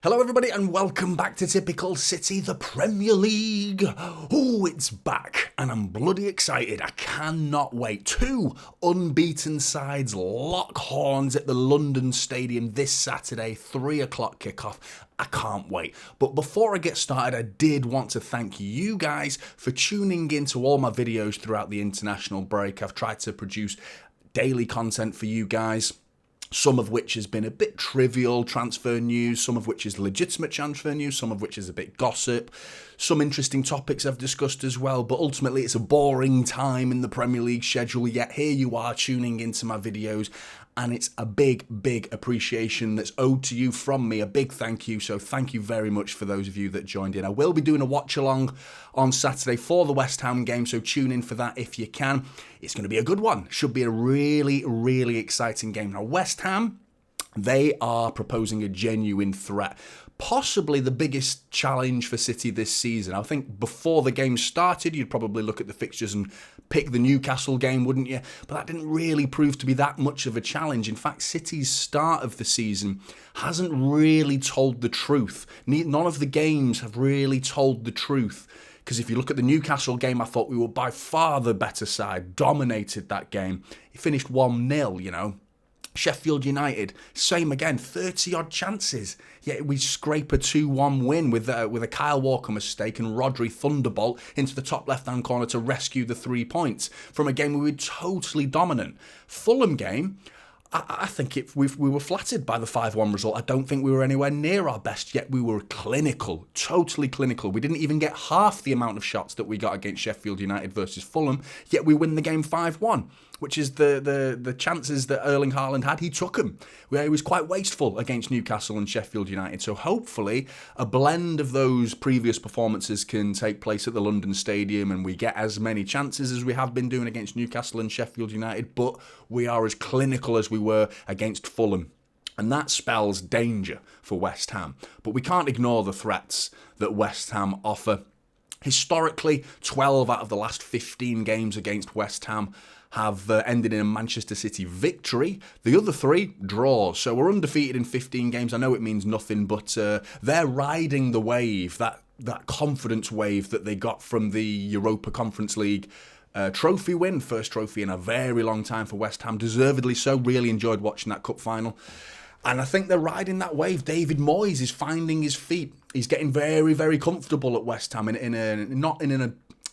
Hello everybody and welcome back to Typical City, the Premier League. Oh, it's back and I'm bloody excited. I cannot wait. Two unbeaten sides lock horns at the London Stadium this Saturday, 3 o'clock kickoff. I can't wait. But before I get started, I did want to thank you guys for tuning in to all my videos throughout the international break. I've tried to produce daily content for you guys, some of which has been a bit trivial transfer news, some of which is legitimate transfer news, some of which is a bit gossip, some interesting topics I've discussed as well, but ultimately it's a boring time in the Premier League schedule, yet here you are tuning into my videos, and it's a big appreciation that's owed to you from me, a big thank you, so thank you very much for those of you that joined in. I will be doing a watch-along on Saturday for the West Ham game, so tune in for that if you can. It's going to be a good one. Should be a really exciting game. Now, West Ham, they are proposing a genuine threat. Possibly the biggest challenge for City this season. I think before the game started, you'd probably look at the fixtures and pick the Newcastle game, wouldn't you? But that didn't really prove to be that much of a challenge. In fact, City's start of the season hasn't really told the truth. None of the games have really told the truth. Because if you look at the Newcastle game, I thought we were by far the better side, dominated that game. It finished 1-0, you know. Sheffield United, same again, 30-odd chances. Yet we scrape a 2-1 win with a Kyle Walker mistake and Rodri thunderbolt into the top left-hand corner to rescue the 3 points from a game where we were totally dominant. Fulham game, I think we were flattered by the 5-1 result. I don't think we were anywhere near our best, yet we were clinical, totally clinical. We didn't even get half the amount of shots that we got against Sheffield United versus Fulham, yet we win the game 5-1, which is the chances that Erling Haaland had. He took them. He was quite wasteful against Newcastle and Sheffield United. So hopefully a blend of those previous performances can take place at the London Stadium and we get as many chances as we have been doing against Newcastle and Sheffield United, but we are as clinical as we were against Fulham. And that spells danger for West Ham. But we can't ignore the threats that West Ham offer. Historically, 12 out of the last 15 games against West Ham have ended in a Manchester City victory. The other 3, draws. So we're undefeated in 15 games. I know it means nothing, but they're riding the wave, that confidence wave that they got from the Europa Conference League trophy win. First trophy in a very long time for West Ham. Deservedly so. Really enjoyed watching that cup final. And I think they're riding that wave. David Moyes is finding his feet. He's getting very comfortable at West Ham, not in a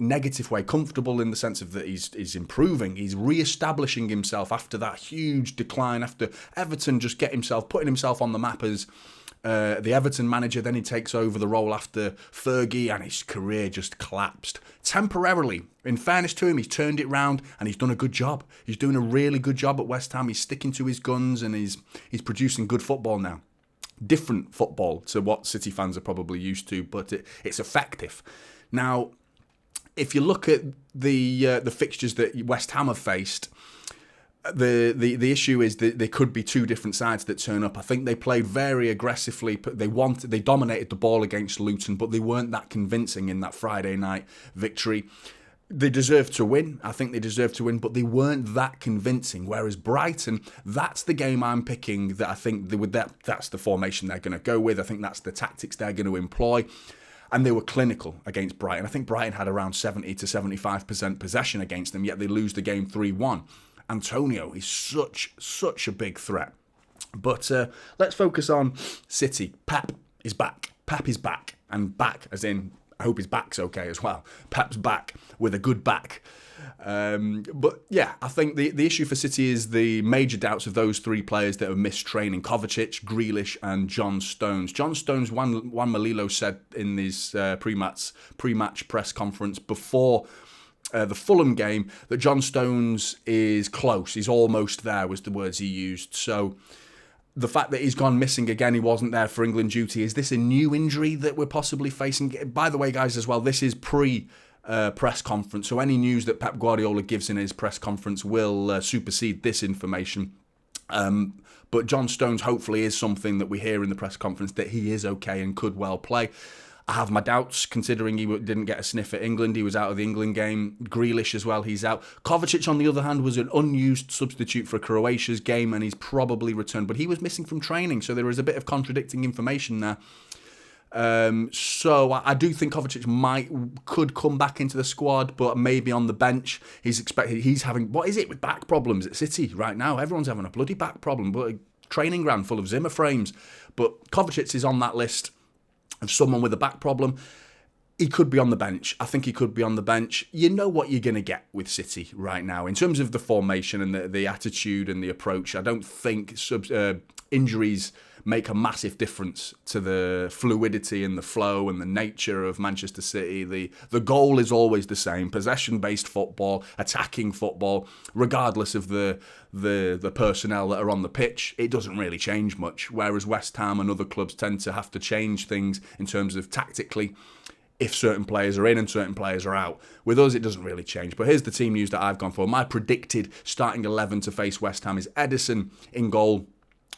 negative way, comfortable in the sense of that he's improving. He's re-establishing himself after that huge decline, after Everton just putting himself on the map as the Everton manager. Then he takes over the role after Fergie and his career just collapsed. Temporarily, in fairness to him, he's turned it round and he's done a good job. He's doing a really good job at West Ham. He's sticking to his guns and he's producing good football now. Different football to what City fans are probably used to, but it's effective. Now, if you look at the fixtures that West Ham have faced, the issue is that there could be 2 different sides that turn up. I think they played very aggressively. They dominated the ball against Luton, but they weren't that convincing in that Friday night victory. They deserved to win. I think they deserved to win, but they weren't that convincing. Whereas Brighton, that's the game I'm picking. That I think that's the formation they're going to go with. I think that's the tactics they're going to employ. And they were clinical against Brighton. I think Brighton had around 70 to 75% possession against them, yet they lose the game 3-1. Antonio is such a big threat. But let's focus on City. Pep is back. Pep is back. And back as in, I hope his back's okay as well. Pep's back with a good back. But yeah, I think the issue for City is the major doubts of those 3 players that have missed training: Kovacic, Grealish and John Stones. John Stones, Juan Malilo said in his pre-match press conference before the Fulham game that John Stones is close. He's almost there was the words he used. So the fact that he's gone missing again, he wasn't there for England duty. Is this a new injury that we're possibly facing? By the way, guys, as well, this is press conference, so any news that Pep Guardiola gives in his press conference will supersede this information. But John Stones hopefully is something that we hear in the press conference that he is okay and could well play. I have my doubts, considering he didn't get a sniff at England. He was out of the England game. Grealish as well, he's out. Kovacic, on the other hand, was an unused substitute for Croatia's game, and he's probably returned. But he was missing from training, so there is a bit of contradicting information there. So I do think Kovacic could come back into the squad, but maybe on the bench. He's having, what is it with back problems at City right now? Everyone's having a bloody back problem, but a training ground full of Zimmer frames. But Kovacic is on that list of someone with a back problem. He could be on the bench. I think he could be on the bench. You know what you're going to get with City right now. In terms of the formation and the attitude and the approach, I don't think injuries make a massive difference to the fluidity and the flow and the nature of Manchester City. The goal is always the same: possession-based football, attacking football, regardless of the personnel that are on the pitch. It doesn't really change much, whereas West Ham and other clubs tend to have to change things in terms of tactically if certain players are in and certain players are out. With us, it doesn't really change. But here's the team news that I've gone for. My predicted starting 11 to face West Ham is Ederson in goal,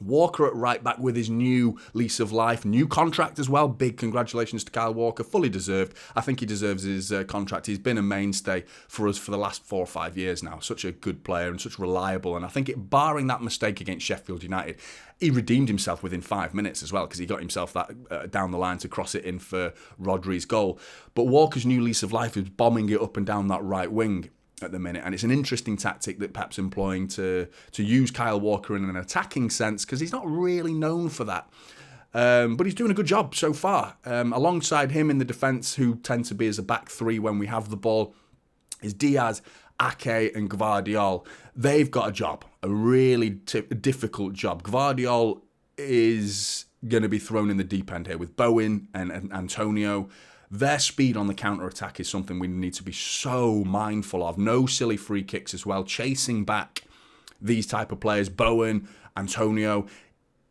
Walker at right back with his new lease of life, new contract as well. Big congratulations to Kyle Walker, fully deserved. I think he deserves his contract. He's been a mainstay for us for the last 4 or 5 years now. Such a good player and such reliable. And I think barring that mistake against Sheffield United, he redeemed himself within 5 minutes as well, because he got himself that down the line to cross it in for Rodri's goal. But Walker's new lease of life is bombing it up and down that right wing at the minute, and it's an interesting tactic that Pep's employing to use Kyle Walker in an attacking sense, because he's not really known for that. But he's doing a good job so far. Alongside him in the defence, who tend to be as a back three when we have the ball, is Diaz, Ake and Gvardiol. They've got a job, a really difficult job. Gvardiol is going to be thrown in the deep end here with Bowen and Antonio. Their speed on the counter-attack is something we need to be so mindful of. No silly free kicks as well. Chasing back these type of players, Bowen, Antonio,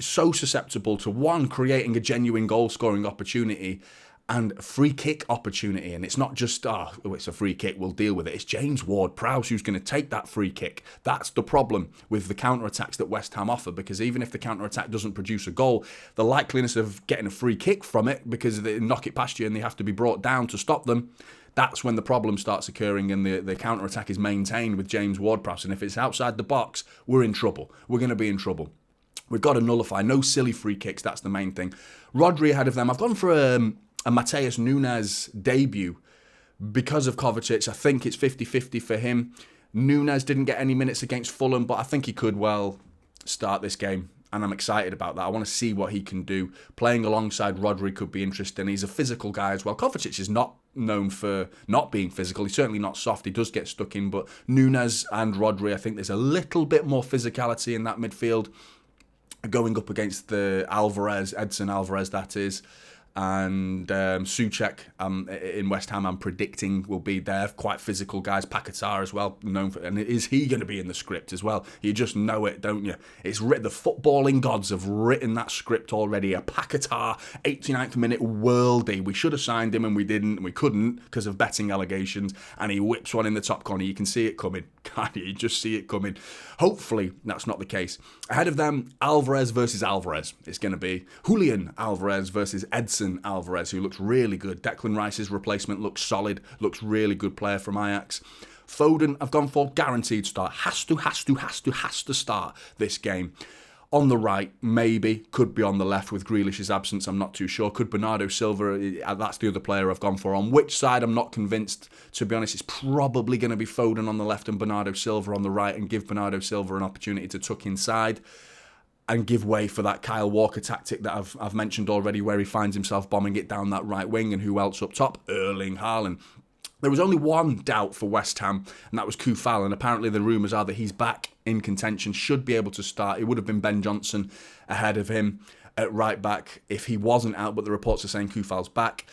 so susceptible to, one, creating a genuine goal-scoring opportunity and free kick opportunity. And it's not just, it's a free kick, we'll deal with it. It's James Ward-Prowse who's going to take that free kick. That's the problem with the counter-attacks that West Ham offer, because even if the counter-attack doesn't produce a goal, the likeliness of getting a free kick from it, because they knock it past you and they have to be brought down to stop them, that's when the problem starts occurring and the counter-attack is maintained with James Ward-Prowse. And if it's outside the box, we're in trouble. We're going to be in trouble. We've got to nullify. No silly free kicks, that's the main thing. Rodri ahead of them. I've gone for a Mateus Nunes debut because of Kovacic. I think it's 50-50 for him. Nunes didn't get any minutes against Fulham, but I think he could well start this game, and I'm excited about that. I want to see what he can do. Playing alongside Rodri could be interesting. He's a physical guy as well. Kovacic is not known for not being physical. He's certainly not soft. He does get stuck in, but Nunes and Rodri, I think there's a little bit more physicality in that midfield going up against the Edson Alvarez, that is. And Souček in West Ham, I'm predicting will be there. Quite physical guys. Paquetá as well, known for. And is he going to be in the script as well? You just know it, don't you? It's written. The footballing gods have written that script already. A Paquetá 89th minute worldie. We should have signed him and we didn't. We couldn't because of betting allegations. And he whips one in the top corner. You can see it coming. Can't you? You just see it coming. Hopefully that's not the case. Ahead of them, Alvarez versus Alvarez. It's going to be Julian Alvarez versus Edson Alvarez, who looks really good. Declan Rice's replacement looks solid, looks really good player from Ajax. Foden, I've gone for guaranteed start. Has to start this game. On the right, maybe. Could be on the left with Grealish's absence, I'm not too sure. Could Bernardo Silva, that's the other player I've gone for. On which side, I'm not convinced. To be honest, it's probably going to be Foden on the left and Bernardo Silva on the right, and give Bernardo Silva an opportunity to tuck inside and give way for that Kyle Walker tactic that I've mentioned already, where he finds himself bombing it down that right wing. And who else up top? Erling Haaland. There was only one doubt for West Ham, and that was Koufal, and apparently the rumours are that he's back in contention, should be able to start. It would have been Ben Johnson ahead of him at right back if he wasn't out, but the reports are saying Koufal's back.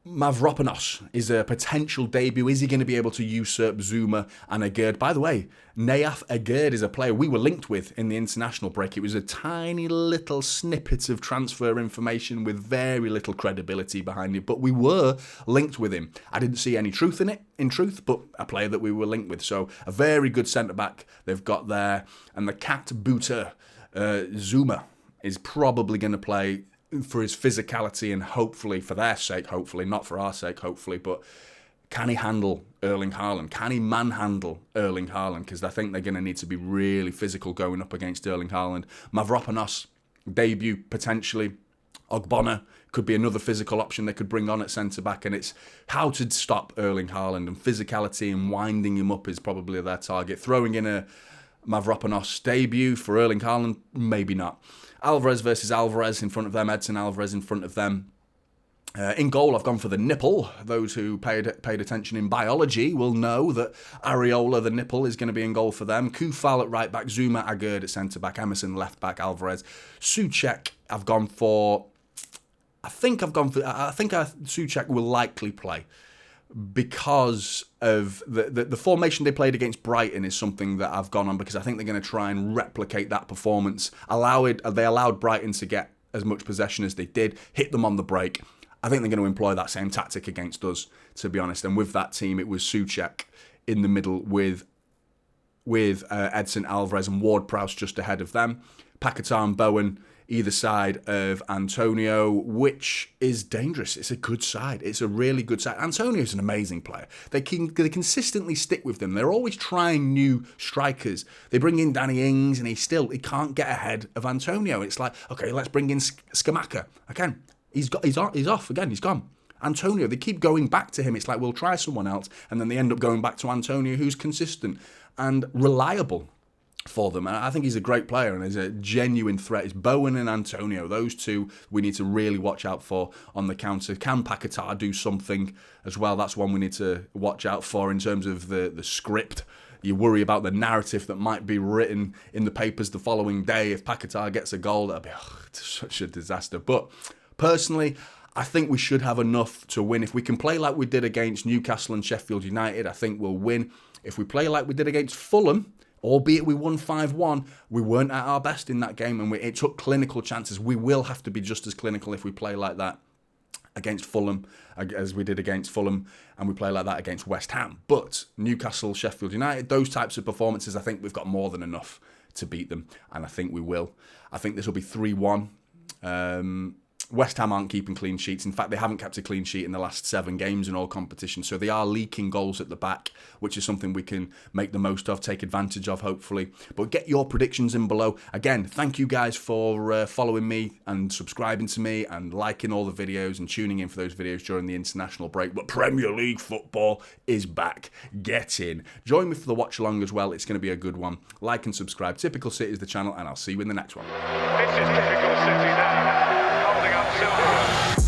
Mavropanos is a potential debut. Is he going to be able to usurp Zuma and Agerd? By the way, Nayaf Agerd is a player we were linked with in the international break. It was a tiny little snippet of transfer information with very little credibility behind it, but we were linked with him. I didn't see any truth in it, but a player that we were linked with. So a very good centre-back they've got there. And the cat booter, Zuma, is probably going to play for his physicality and hopefully, for their sake, hopefully, not for our sake, hopefully, but can he handle Erling Haaland? Can he manhandle Erling Haaland? Because I think they're going to need to be really physical going up against Erling Haaland. Mavropanos, debut potentially. Ogbonna could be another physical option they could bring on at centre-back, and it's how to stop Erling Haaland, and physicality and winding him up is probably their target. Throwing in a Mavropanos debut for Erling Haaland, maybe not. Alvarez versus Alvarez in front of them, Edson Alvarez in front of them. In goal, I've gone for the nipple. Those who paid attention in biology will know that Areola, the nipple, is going to be in goal for them. Kufal at right back, Zuma Agerd at centre back, Emerson left back, Alvarez. Souček, I've gone for. I think Souček will likely play because of the formation they played against Brighton is something that I've gone on because I think they're going to try and replicate that performance. They allowed Brighton to get as much possession as they did, hit them on the break. I think they're going to employ that same tactic against us, to be honest. And with that team, it was Souček in the middle with Edson Alvarez and Ward-Prowse just ahead of them. Paquetá and Bowen either side of Antonio, which is dangerous. It's a good side. It's a really good side. Antonio's an amazing player. They consistently stick with them. They're always trying new strikers. They bring in Danny Ings and he can't get ahead of Antonio. It's like, okay, let's bring in Scamacca. Again, he's off again. He's gone. Antonio, they keep going back to him. It's like, we'll try someone else. And then they end up going back to Antonio, who's consistent and reliable for them. And I think he's a great player and he's a genuine threat. It's Bowen and Antonio. Those two we need to really watch out for on the counter. Can Paquetá do something as well? That's one we need to watch out for in terms of the script. You worry about the narrative that might be written in the papers the following day. If Paquetá gets a goal, that'd be such a disaster. But personally, I think we should have enough to win. If we can play like we did against Newcastle and Sheffield United, I think we'll win. If we play like we did against Fulham, albeit we won 5-1, we weren't at our best in that game and it took clinical chances. We will have to be just as clinical if we play like that against Fulham as we did against Fulham, and we play like that against West Ham. But Newcastle, Sheffield United, those types of performances, I think we've got more than enough to beat them, and I think we will. I think this will be 3-1. West Ham aren't keeping clean sheets. In fact, they haven't kept a clean sheet in the last 7 games in all competitions. So they are leaking goals at the back, which is something we can make the most of, take advantage of, hopefully. But get your predictions in below. Again, thank you guys for following me and subscribing to me and liking all the videos and tuning in for those videos during the international break. But Premier League football is back. Get in. Join me for the watch along as well. It's going to be a good one. Like and subscribe. Typical City is the channel, and I'll see you in the next one. This is Typical City now. Holding up Silver.